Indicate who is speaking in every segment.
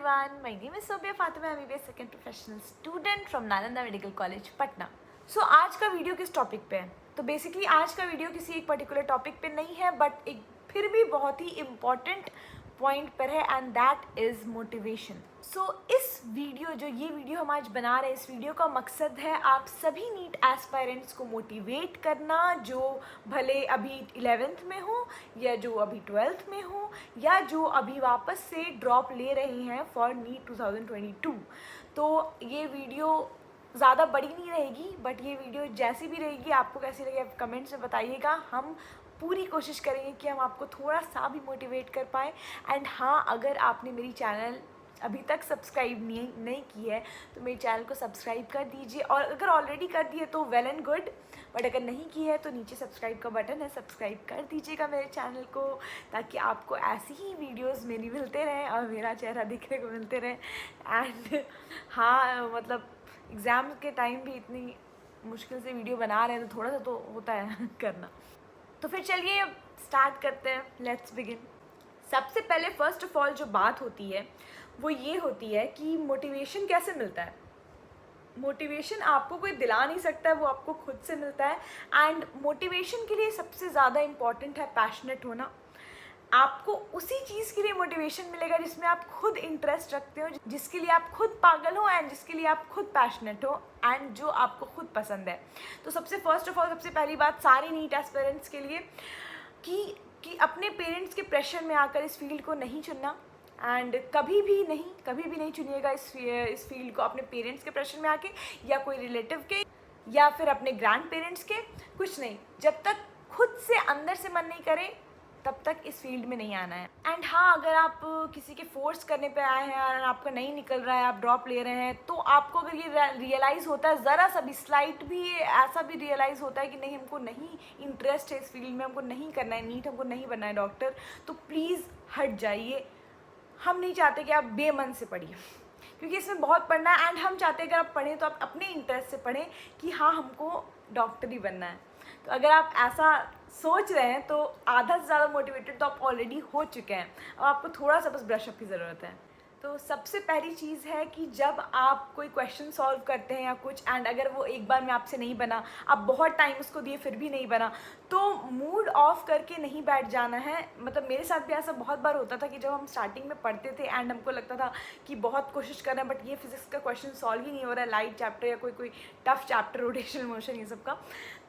Speaker 1: everyone, my name is Sobia Fatima, MBBS second professional student from Nalanda Medical College, Patna. So आज का video किस topic पे है? तो बेसिकली आज का वीडियो किसी एक पर्टिकुलर टॉपिक पे नहीं है, बट एक फिर भी बहुत ही इम्पॉर्टेंट पॉइंट पर है, एंड दैट इज़ मोटिवेशन. सो इस वीडियो जो ये वीडियो हम आज बना रहे हैं, इस वीडियो का मकसद है आप सभी नीट एस्पायरेंट्स को मोटिवेट करना, जो भले अभी 11th में हो या जो अभी 12th में हो या जो अभी वापस से ड्रॉप ले रहे हैं फॉर नीट 2022. तो ये वीडियो ज़्यादा बड़ी नहीं रहेगी, बट ये वीडियो जैसी भी रहेगी आपको कैसी लगी आप कमेंट्स में बताइएगा. हम पूरी कोशिश करेंगे कि हम आपको थोड़ा सा भी मोटिवेट कर पाए. एंड हाँ, अगर आपने मेरी चैनल अभी तक सब्सक्राइब नहीं की है तो मेरे चैनल को सब्सक्राइब कर दीजिए, और अगर ऑलरेडी कर दिए तो वेल एंड गुड, बट अगर नहीं की है तो नीचे सब्सक्राइब का बटन है, सब्सक्राइब कर दीजिएगा मेरे चैनल को, ताकि आपको ऐसी ही वीडियोस मेरी मिलते रहें और मेरा चेहरा दिखने को मिलते रहे. एंड हाँ, मतलब एग्ज़ाम के टाइम भी इतनी मुश्किल से वीडियो बना रहे हैं तो थोड़ा सा तो होता है करना. तो फिर चलिए अब स्टार्ट करते हैं. Let's begin. सबसे पहले फर्स्ट ऑफ ऑल जो बात होती है वो ये होती है कि मोटिवेशन कैसे मिलता है. मोटिवेशन आपको कोई दिला नहीं सकता है, वो आपको खुद से मिलता है. एंड मोटिवेशन के लिए सबसे ज़्यादा इम्पॉर्टेंट है पैशनेट होना. आपको उसी चीज़ के लिए मोटिवेशन मिलेगा जिसमें आप खुद इंटरेस्ट रखते हो, जिसके लिए आप खुद पागल हो एंड जिसके लिए आप खुद पैशनेट हो एंड जो आपको खुद पसंद है. तो सबसे फर्स्ट ऑफ ऑल सबसे पहली बात सारे नीट एस्पिरेंट्स के लिए कि अपने पेरेंट्स के प्रेशर में आकर इस फील्ड को नहीं चुनना. एंड कभी भी नहीं चुनिएगा इस फील्ड को अपने पेरेंट्स के प्रेशर में आके, या कोई रिलेटिव के, या फिर अपने ग्रैंड पेरेंट्स के. कुछ नहीं, जब तक खुद से अंदर से मन नहीं करे तब तक इस फील्ड में नहीं आना है. एंड हाँ, अगर आप किसी के फोर्स करने पे आए हैं और आपका नहीं निकल रहा है, आप ड्रॉप ले रहे हैं, तो आपको अगर ये रियलाइज़ होता है, ज़रा सा भी स्लाइट भी ऐसा भी रियलाइज़ होता है कि नहीं, हमको नहीं इंटरेस्ट है इस फील्ड में, हमको नहीं करना है नीट, हमको नहीं बनना है डॉक्टर, तो प्लीज़ हट जाइए. हम नहीं चाहते कि आप बेमन से पढ़िए, क्योंकि इसमें बहुत पढ़ना है. एंड हम चाहते हैं अगर आप पढ़ें तो आप अपने इंटरेस्ट से पढ़ें कि हाँ, हमको डॉक्टर ही बनना है. तो अगर आप ऐसा सोच रहे हैं तो आधा से ज़्यादा मोटिवेटेड तो आप ऑलरेडी हो चुके हैं. अब आपको थोड़ा सा बस ब्रशअप की ज़रूरत है. तो सबसे पहली चीज़ है कि जब आप कोई क्वेश्चन सॉल्व करते हैं या कुछ, एंड अगर वो एक बार में आपसे नहीं बना, आप बहुत टाइम उसको दिए फिर भी नहीं बना, तो मूड ऑफ करके नहीं बैठ जाना है. मतलब मेरे साथ भी ऐसा बहुत बार होता था कि जब हम स्टार्टिंग में पढ़ते थे एंड हमको लगता था कि बहुत कोशिश कर रहे हैं बट ये फिजिक्स का क्वेश्चन सॉल्व ही नहीं हो रहा है, लाइट चैप्टर या कोई टफ चैप्टर, रोटेशनल मोशन, ये सब का,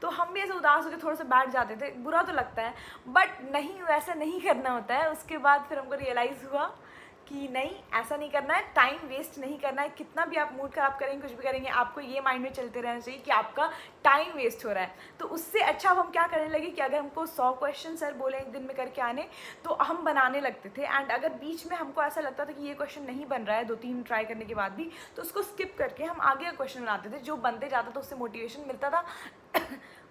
Speaker 1: तो हम भी ऐसे उदास होकर थोड़ा सा बैठ जाते थे. बुरा तो लगता है, बट नहीं, वैसा नहीं करना होता है. उसके बाद फिर हमको रियलाइज़ हुआ कि नहीं, ऐसा नहीं करना है, टाइम वेस्ट नहीं करना है. कितना भी आप मूड ख़राब करेंगे, कुछ भी करेंगे, आपको ये माइंड में चलते रहना चाहिए कि आपका टाइम वेस्ट हो रहा है. तो उससे अच्छा अब हम क्या करने लगे कि अगर हमको 100 क्वेश्चन सर बोले एक दिन में करके आने, तो हम बनाने लगते थे. एंड अगर बीच में हमको ऐसा लगता था कि ये क्वेश्चन नहीं बन रहा है 2-3 ट्राई करने के बाद भी, तो उसको स्किप करके हम आगे का क्वेश्चन बनाते थे. जो बनते जाता था उससे मोटिवेशन मिलता था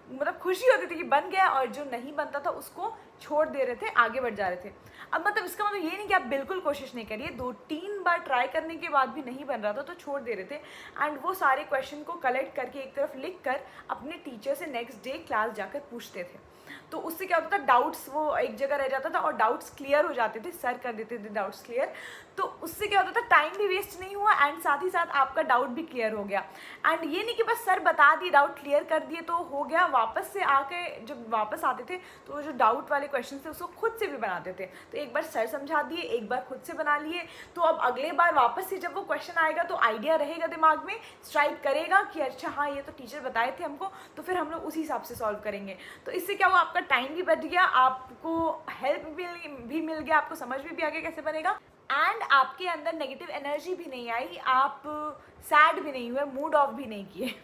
Speaker 1: मतलब खुशी होती थी कि बन गया, और जो नहीं बनता था उसको छोड़ दे रहे थे, आगे बढ़ जा रहे थे. अब मतलब इसका मतलब ये नहीं कि आप बिल्कुल कोशिश नहीं करिए, 2-3 बार ट्राई करने के बाद भी नहीं बन रहा था तो छोड़ दे रहे थे. एंड वो सारे क्वेश्चन को कलेक्ट करके एक तरफ लिख कर अपने टीचर से नेक्स्ट डे क्लास जाकर पूछते थे. तो उससे क्या होता था, डाउट्स वो एक जगह रह जाता था और डाउट्स क्लियर हो जाते थे, सर कर देते थे डाउट्स क्लियर. तो उससे क्या होता था, टाइम भी वेस्ट नहीं हुआ एंड साथ ही साथ आपका डाउट भी क्लियर हो गया. एंड ये नहीं कि बस सर बता दिए, डाउट क्लियर कर दिए तो हो गया. वापस से आके जब वापस आते थे तो वो जो डाउट वाले क्वेश्चन थे उसको खुद से भी बनाते थे. तो एक बार सर समझा दिए, एक बार खुद से बना लिए, तो अब अगले बार वापस से जब वो क्वेश्चन आएगा तो आइडिया रहेगा दिमाग में, स्ट्राइक करेगा कि अच्छा हाँ, ये तो टीचर बताए थे हमको, तो फिर हम लोग उसी हिसाब से सॉल्व करेंगे. तो इससे क्या हुआ, आपका टाइम भी बच गया, आपको हेल्प भी मिल गया, आपको समझ भी आ गया कैसे बनेगा, एंड आपके अंदर नेगेटिव एनर्जी भी नहीं आई, आप सैड भी नहीं हुए, मूड ऑफ भी नहीं किए.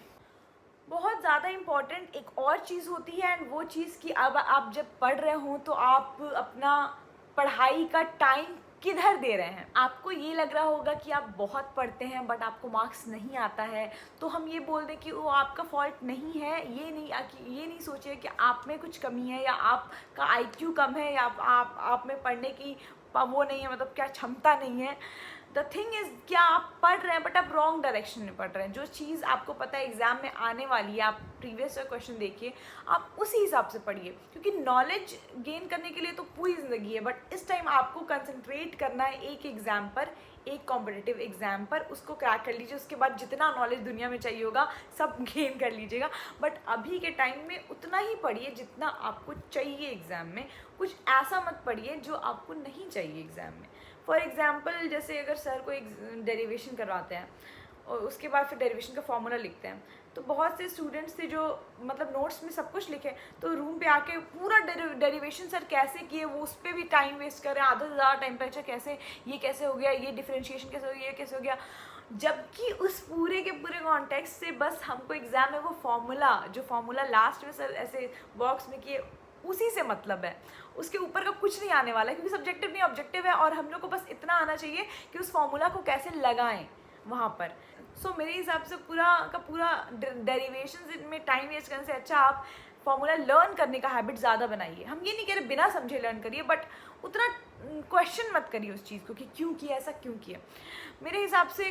Speaker 1: बहुत ज़्यादा इम्पॉर्टेंट एक और चीज़ होती है, एंड वो चीज़ कि अब आप जब पढ़ रहे हों तो आप अपना पढ़ाई का टाइम किधर दे रहे हैं. आपको ये लग रहा होगा कि आप बहुत पढ़ते हैं बट आपको मार्क्स नहीं आता है, तो हम ये बोल दें कि वो आपका फॉल्ट नहीं है. ये नहीं सोचिए कि आप में कुछ कमी है या आपका IQ कम है या आप में पढ़ने की वो नहीं है, मतलब क्या क्षमता नहीं है. द थिंग इज़ क्या आप पढ़ रहे हैं बट आप रॉन्ग डायरेक्शन में पढ़ रहे हैं। जो चीज़ आपको पता है एग्जाम में आने वाली है, आप प्रीवियस ईयर क्वेश्चन देखिए, आप उसी हिसाब से पढ़िए, क्योंकि नॉलेज गेन करने के लिए तो पूरी ज़िंदगी है, बट इस टाइम आपको कंसंट्रेट करना है एक एग्ज़ाम पर, एक कॉम्पिटिटिव एग्जाम पर। उसको क्रैक कर लीजिए, उसके बाद जितना नॉलेज दुनिया में चाहिए होगा सब गेन कर लीजिएगा, बट अभी के टाइम में उतना ही पढ़िए जितना आपको चाहिए एग्ज़ाम में। कुछ ऐसा मत पढ़िए जो आपको नहीं चाहिए एग्ज़ाम में। फॉर एग्ज़ाम्पल, जैसे अगर सर को एक डेरिवेशन करवाते हैं और उसके बाद फिर डेरिवेशन का फॉर्मूला लिखते हैं, तो बहुत से स्टूडेंट्स थे जो मतलब नोट्स में सब कुछ लिखे, तो रूम पे आके पूरा डेरिवेशन सर कैसे किए वो उस पर भी टाइम वेस्ट कर रहे हैं, आधा से ज़्यादा टाइम पे। अच्छा कैसे ये कैसे हो गया, ये डिफरेंशिएशन कैसे हो गया, ये कैसे हो गया, जबकि उस पूरे के पूरे कॉन्टेक्स्ट से बस हमको एग्जाम में वो फॉर्मूला, जो फॉर्मूला लास्ट में सर ऐसे बॉक्स में किए, उसी से मतलब है। उसके ऊपर का कुछ नहीं आने वाला है, क्योंकि सब्जेक्टिव नहीं ऑब्जेक्टिव है, और हम लोग को बस इतना आना चाहिए कि उस फॉर्मूला को कैसे लगाएं वहाँ पर। सो मेरे हिसाब से पूरा का पूरा डेरिवेशन में टाइम वेस्ट करने से अच्छा आप फॉर्मूला लर्न करने का हैबिट ज़्यादा बनाइए। हम ये नहीं कह रहे बिना समझे लर्न करिए, बट उतना क्वेश्चन मत करिए उस चीज़ को कि क्यों किया, ऐसा क्यों किया। मेरे हिसाब से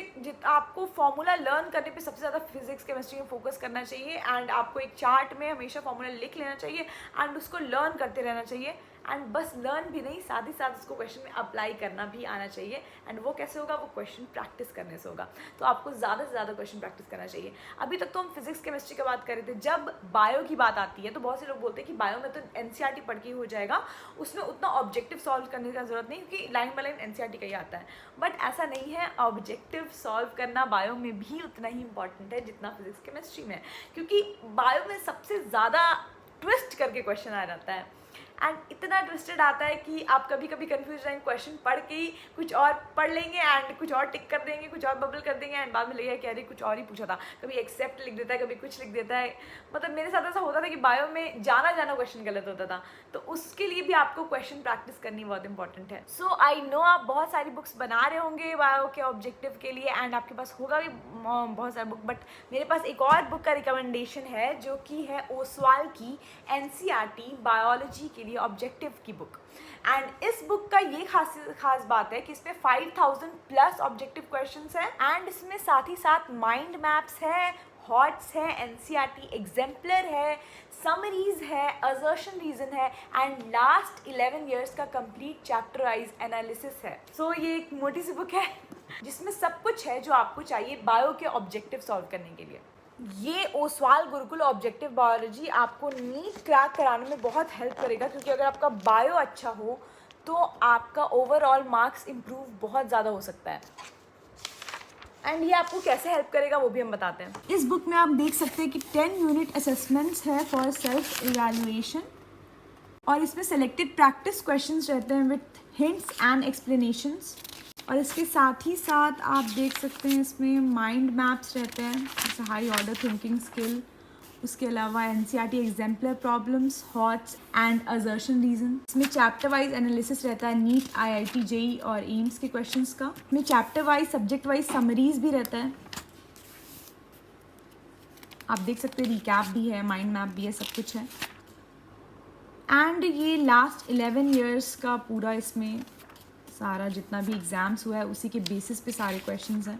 Speaker 1: आपको फॉर्मूला लर्न करने पे सबसे ज़्यादा फिजिक्स केमिस्ट्री में फोकस करना चाहिए, एंड आपको एक चार्ट में हमेशा फॉर्मूला लिख लेना चाहिए एंड उसको लर्न करते रहना चाहिए। एंड बस लर्न भी नहीं, साथ ही साथ उसको क्वेश्चन में अप्लाई करना भी आना चाहिए। एंड वो कैसे होगा, वो क्वेश्चन प्रैक्टिस करने से होगा। तो आपको ज़्यादा से ज़्यादा क्वेश्चन प्रैक्टिस करना चाहिए। अभी तक तो हम फिजिक्स केमिस्ट्री की बात कर रहे थे, जब बायो की बात आती है तो बहुत से लोग बोलते हैं कि बायो में तो एनसीईआरटी पढ़ के हो जाएगा, उसमें उतना ऑब्जेक्टिव सॉल्व करने की ज़रूरत नहीं, क्योंकि लाइन बाय लाइन एनसीईआरटी का ही आता है। बट ऐसा नहीं है, ऑब्जेक्टिव सॉल्व करना बायो में भी उतना ही इंपॉर्टेंट है जितना फिजिक्स केमिस्ट्री में है, क्योंकि बायो में सबसे ज़्यादा ट्विस्ट करके क्वेश्चन आ जाता है, एंड इतना ट्विस्टेड आता है कि आप कभी कभी कंफ्यूज रहेंगे, क्वेश्चन पढ़ के ही कुछ और पढ़ लेंगे एंड कुछ और टिक कर देंगे, कुछ और बबल कर देंगे, एंड बाद में लगेगा कि अरे कुछ और ही पूछा था। कभी एक्सेप्ट लिख देता है, कभी कुछ लिख देता है। मतलब मेरे साथ ऐसा होता था कि बायो में जाना क्वेश्चन गलत होता था, तो उसके लिए भी आपको क्वेश्चन प्रैक्टिस करनी बहुत इंपॉर्टेंट है। सो आई नो आप बहुत सारी बुक्स बना रहे होंगे बायो के ऑब्जेक्टिव के लिए, एंड आपके पास होगा भी बहुत सारी बुक, बट मेरे पास एक और बुक का रिकमेंडेशन है जो कि है ओसवाल की एनसीईआरटी बायोलॉजी के लिए ऑब्जेक्टिव की बुक। एंड इस बुक का ये खास बात है कि इसमें 5000 प्लस ऑब्जेक्टिव क्वेश्चंस हैं, एंड इसमें साथ ही साथ माइंड मैप्स है, हॉट्स है, एनसीईआरटी एग्जाम्पलर है, समरीज है, असर्शन रीजन है, एंड लास्ट 11 इयर्स का कंप्लीट चैप्टर वाइज एनालिसिस है। सो ये एक मोटी सी बुक है जिसमें सब कुछ है जो आपको चाहिए बायो के ऑब्जेक्टिव सॉल्व करने के लिए। ये ओसवाल गुरुकुल ऑब्जेक्टिव बायोलॉजी आपको नीट क्रैक कराने में बहुत हेल्प करेगा, क्योंकि अगर आपका बायो अच्छा हो तो आपका ओवरऑल मार्क्स इम्प्रूव बहुत ज़्यादा हो सकता है। एंड ये आपको कैसे हेल्प करेगा वो भी हम बताते हैं। इस बुक में आप देख सकते हैं कि 10 यूनिट असेसमेंट्स है फॉर सेल्फ इवैल्यूएशन, और इसमें सेलेक्टेड प्रैक्टिस क्वेश्चंस रहते हैं विथ हिंट्स एंड एक्सप्लेनेशंस, और इसके साथ ही साथ आप देख सकते हैं इसमें माइंड मैप्स रहते हैं, जैसे हाई ऑर्डर थिंकिंग स्किल, उसके अलावा NCERT exemplar problems, HOTS and assertion reason. इसमें चैप्टर वाइज एनालिसिस रहता है नीट, आईआईटी, जेई और एम्स के क्वेश्चंस का। इसमें chapter wise subject wise summaries भी रहता है, आप देख सकते हैं रिकैप भी है, माइंड मैप भी है, सब कुछ है। एंड ये लास्ट 11 ईयर्स का पूरा इसमें सारा जितना भी एग्जाम्स हुआ है उसी के बेसिस पे सारे क्वेश्चंस हैं।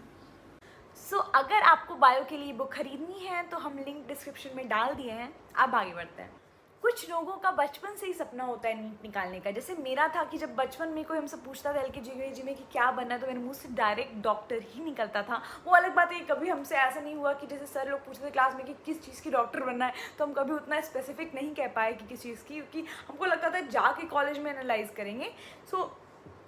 Speaker 1: सो अगर आपको बायो के लिए बुक खरीदनी है तो हम लिंक डिस्क्रिप्शन में डाल दिए हैं। अब आगे बढ़ते हैं। कुछ लोगों का बचपन से ही सपना होता है नीट निकालने का, जैसे मेरा था कि जब बचपन में कोई हमसे पूछता था एलकेजी में कि क्या बनना है, तो मेरे मुंह से डायरेक्ट डॉक्टर ही निकलता था। वो अलग बात है कि कभी हमसे ऐसा नहीं हुआ कि जैसे सर लोग पूछते थे क्लास में कि किस चीज़ की डॉक्टर बनना है, तो हम कभी उतना स्पेसिफिक नहीं कह पाए कि किस चीज़ की, क्योंकि हमको लगता था जाके कॉलेज में एनालाइज करेंगे। सो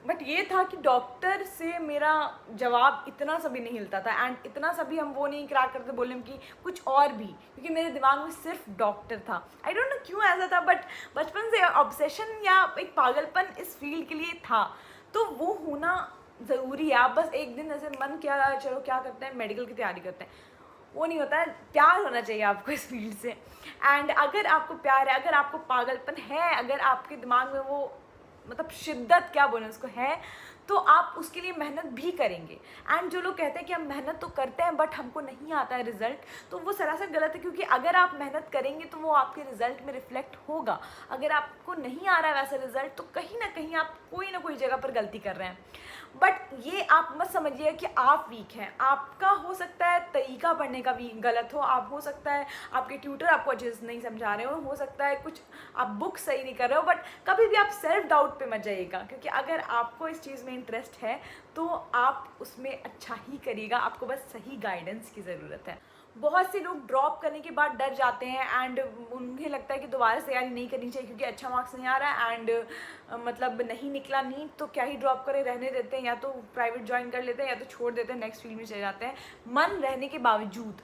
Speaker 1: बट ये था कि डॉक्टर से मेरा जवाब इतना सा भी नहीं हिलता था, एंड इतना सा भी हम वो नहीं क्रैक करते बोले हम कि कुछ और भी, क्योंकि मेरे दिमाग में सिर्फ डॉक्टर था। आई डोंट नो क्यों ऐसा था, बट बचपन से ऑब्सेशन या एक पागलपन इस फील्ड के लिए था, तो वो होना ज़रूरी है। आप बस एक दिन ऐसे मन किया चलो क्या करते हैं, मेडिकल की तैयारी करते हैं, वो नहीं होता है। प्यार होना चाहिए आपको इस फील्ड से, एंड अगर आपको प्यार है, अगर आपको पागलपन है, अगर आपके दिमाग में वो मतलब शिद्दत क्या बोले उसको है, तो आप उसके लिए मेहनत भी करेंगे। एंड जो लोग कहते हैं कि हम मेहनत तो करते हैं बट हमको नहीं आता है रिजल्ट, तो वो सरासर गलत है, क्योंकि अगर आप मेहनत करेंगे तो वो आपके रिजल्ट में रिफ्लेक्ट होगा। अगर आपको नहीं आ रहा है वैसा रिजल्ट, तो कहीं ना कहीं आप कोई ना कोई जगह पर गलती कर रहे हैं। बट ये आप मत समझिए कि आप वीक हैं। आपका हो सकता है तरीका पढ़ने का भी गलत हो, आप हो सकता है आपके ट्यूटर आपको अच्छे से नहीं समझा रहे हो सकता है कुछ आप बुक सही नहीं कर रहे हो, बट कभी भी आप सेल्फ डाउट पे मत जाइएगा, क्योंकि अगर आपको इस चीज़ में इंटरेस्ट है तो आप उसमें अच्छा ही करिएगा, आपको बस सही गाइडेंस की ज़रूरत है। बहुत से लोग ड्रॉप करने के बाद डर जाते हैं एंड उन्हें लगता है कि दोबारा से तैयारी नहीं करनी चाहिए क्योंकि अच्छा मार्क्स नहीं आ रहा है एंड मतलब नहीं निकला नीट तो क्या ही ड्रॉप करें, रहने देते हैं, या तो प्राइवेट ज्वाइन कर लेते हैं या तो छोड़ देते हैं, नेक्स्ट फील्ड में चले जाते हैं मन रहने के बावजूद।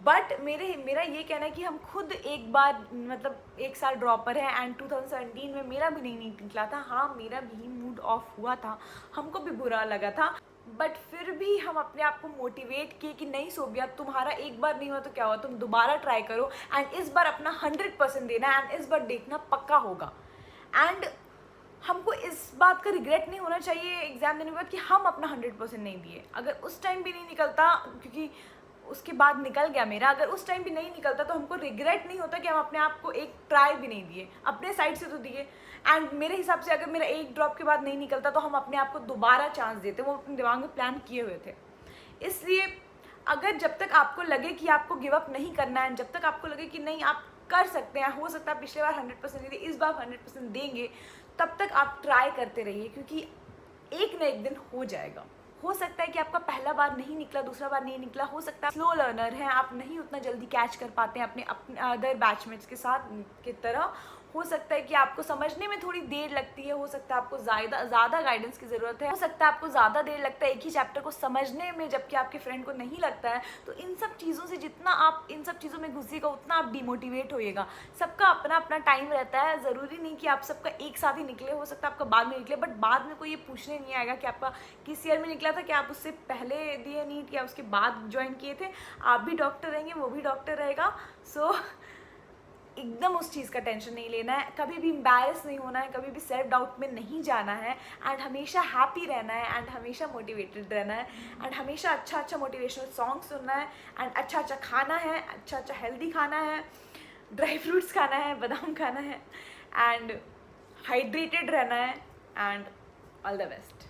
Speaker 1: बट मेरा ये कहना है कि हम खुद एक बार मतलब एक साल ड्रॉपर है एंड 2017 में मेरा भी नहीं निकला था, हाँ मेरा भी मूड ऑफ हुआ था, हमको भी बुरा लगा था, बट फिर भी हम अपने आप को मोटिवेट किए कि नहीं सोबिया, तुम्हारा एक बार नहीं हुआ तो क्या हुआ, तुम दोबारा ट्राई करो एंड इस बार अपना 100% देना एंड इस बार देखना पक्का होगा। एंड हमको इस बात का रिग्रेट नहीं होना चाहिए एग्ज़ाम देने के बाद कि हम अपना 100% नहीं दिए। अगर उस टाइम भी नहीं निकलता, क्योंकि उसके बाद निकल गया मेरा, अगर उस टाइम भी नहीं निकलता तो हमको रिग्रेट नहीं होता कि हम अपने आप को एक ट्राई भी नहीं दिए, अपने साइड से तो दिए। एंड मेरे हिसाब से अगर मेरा एक ड्रॉप के बाद नहीं निकलता तो हम अपने आप को दोबारा चांस देते, वो अपने दिमाग में प्लान किए हुए थे। इसलिए अगर जब तक आपको लगे कि आपको गिव अप नहीं करना है, जब तक आपको लगे कि नहीं आप कर सकते हैं, हो सकता है पिछले बार 100% नहीं दिए, इस बार 100% देंगे, तब तक आप ट्राई करते रहिए, क्योंकि एक न एक दिन हो जाएगा। हो सकता है कि आपका पहला बार नहीं निकला, दूसरा बार नहीं निकला, हो सकता है स्लो लर्नर हैं, आप नहीं उतना जल्दी कैच कर पाते हैं अपने अदर बैचमेट्स के साथ की तरह, हो सकता है कि आपको समझने में थोड़ी देर लगती है, हो सकता है आपको ज़्यादा गाइडेंस की ज़रूरत है, हो सकता है आपको ज़्यादा देर लगता है एक ही चैप्टर को समझने में जबकि आपके फ्रेंड को नहीं लगता है। तो इन सब चीज़ों से जितना आप इन सब चीज़ों में घुसिएगा उतना आप डिमोटिवेट होइएगा। सबका अपना अपना टाइम रहता है, ज़रूरी नहीं कि आप सबका एक साथ ही निकले, हो सकता है आपका बाद में निकले, बट बाद में कोई ये पूछने नहीं आएगा कि आपका किस ईयर में निकला था, क्या आप उससे पहले दिए नीट या उसके बाद ज्वाइन किए थे। आप भी डॉक्टर रहेंगे, वो भी डॉक्टर रहेगा। सो एकदम उस चीज़ का टेंशन नहीं लेना है, कभी भी एम्बैरस नहीं होना है, कभी भी सेल्फ डाउट में नहीं जाना है एंड हमेशा हैप्पी रहना है एंड हमेशा मोटिवेटेड रहना है एंड हमेशा अच्छा मोटिवेशनल सॉन्ग सुनना है एंड अच्छा खाना है, अच्छा हेल्दी खाना है, ड्राई फ्रूट्स खाना है, बादाम खाना है एंड हाइड्रेटेड रहना है एंड ऑल द बेस्ट।